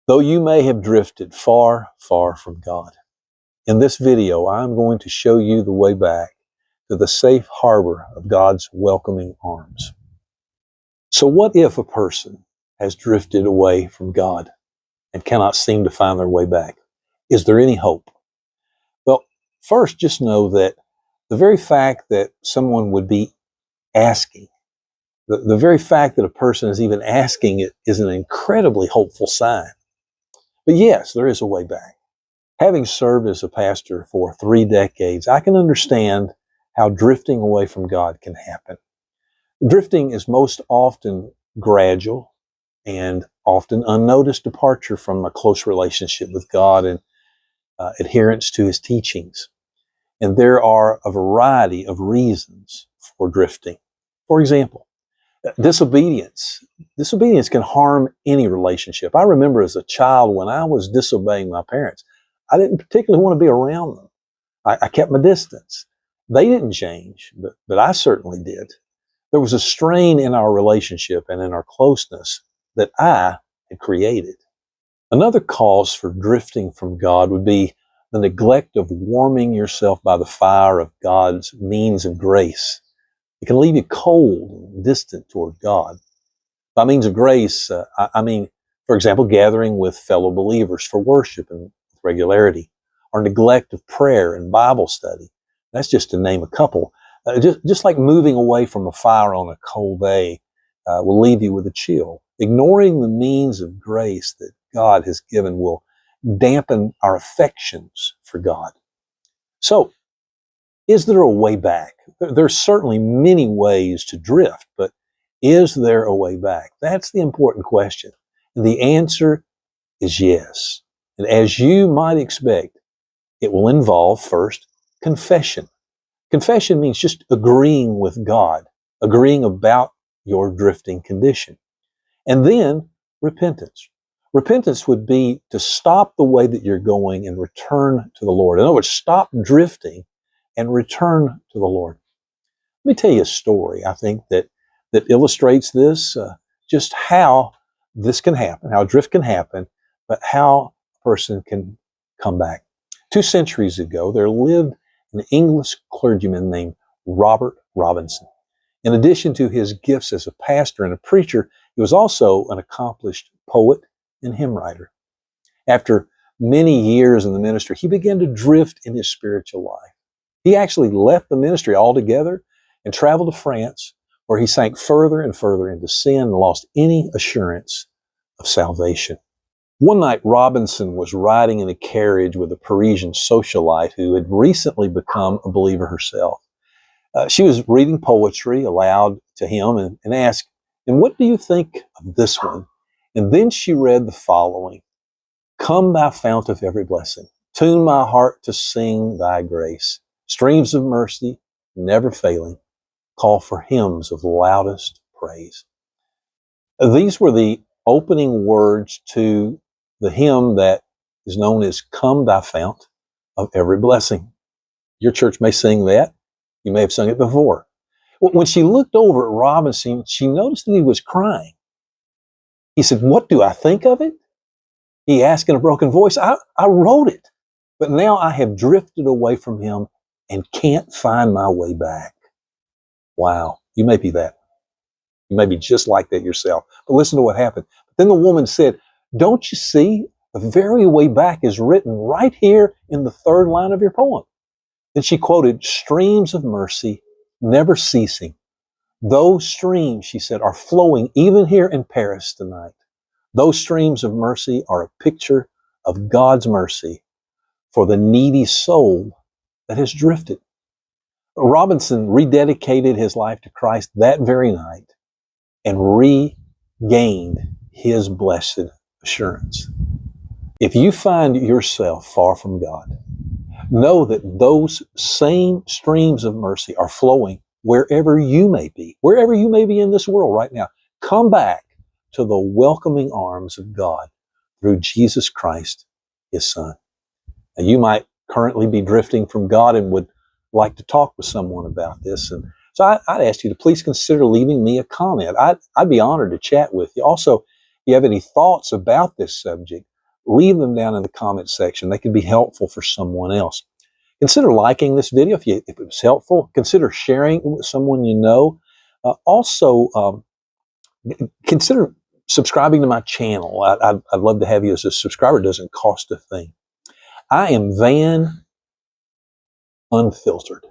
Though you may have drifted far, far from God, in this video, I'm going to show you the way back to the safe harbor of God's welcoming arms. So what if a person has drifted away from God and cannot seem to find their way back? Is there any hope? Well, first, just know that the very fact that someone would be asking, the very fact that a person is even asking it is an incredibly hopeful sign. But yes, there is a way back. Having served as a pastor for 3 decades, I can understand how drifting away from God can happen. Drifting is most often gradual and often unnoticed departure from a close relationship with God and adherence to His teachings. And there are a variety of reasons for drifting. For example, disobedience. Disobedience can harm any relationship. I remember as a child when I was disobeying my parents, I didn't particularly want to be around them. I kept my distance. They didn't change, but I certainly did. There was a strain in our relationship and in our closeness that I had created. Another cause for drifting from God would be the neglect of warming yourself by the fire of God's means of grace. It can leave you cold and distant toward God. By means of grace, I mean, for example, gathering with fellow believers for worship and with regularity, or neglect of prayer and Bible study. That's just to name a couple. Just like moving away from a fire on a cold day will leave you with a chill. Ignoring the means of grace that God has given will dampen our affections for God. So, is there a way back? There's certainly many ways to drift, but is there a way back? That's the important question. And the answer is yes. And as you might expect, it will involve first confession. Confession means just agreeing with God, agreeing about your drifting condition. And then repentance. Repentance would be to stop the way that you're going and return to the Lord. In other words, stop drifting and return to the Lord. Let me tell you a story, I think, that illustrates this, just how this can happen, how drift can happen, but how a person can come back. 2 centuries ago, there lived an English clergyman named Robert Robinson. In addition to his gifts as a pastor and a preacher, he was also an accomplished poet and hymn writer. After many years in the ministry, he began to drift in his spiritual life. He actually left the ministry altogether and traveled to France, where he sank further and further into sin and lost any assurance of salvation. One night, Robinson was riding in a carriage with a Parisian socialite who had recently become a believer herself. She was reading poetry aloud to him and asked, "And what do you think of this one?" And then she read the following: "Come, thou fount of every blessing, tune my heart to sing thy grace. Streams of mercy, never failing, call for hymns of loudest praise." These were the opening words to the hymn that is known as "Come, thou fount of every blessing." Your church may sing that. You may have sung it before. When she looked over at Robinson, she noticed that he was crying. He said, "What do I think of it?" He asked in a broken voice. I wrote it, but now I have drifted away from him and can't find my way back. Wow, you may be that. You may be just like that yourself. But listen to what happened. Then the woman said, "Don't you see? The very way back is written right here in the 3rd line of your poem." Then she quoted, "Streams of mercy, never ceasing. Those streams," she said, "are flowing even here in Paris tonight. Those streams of mercy are a picture of God's mercy for the needy soul that has drifted." Robinson rededicated his life to Christ that very night and regained his blessed assurance. If you find yourself far from God, know that those same streams of mercy are flowing wherever you may be in this world right now. Come back to the welcoming arms of God through Jesus Christ, His Son. And you might currently be drifting from God and would like to talk with someone about this. And so I'd ask you to please consider leaving me a comment. I'd be honored to chat with you. Also, if you have any thoughts about this subject, leave them down in the comment section. They could be helpful for someone else. Consider liking this video if it was helpful. Consider sharing it with someone you know. Also, consider subscribing to my channel. I'd love to have you as a subscriber. It doesn't cost a thing. I am Van Unfiltered.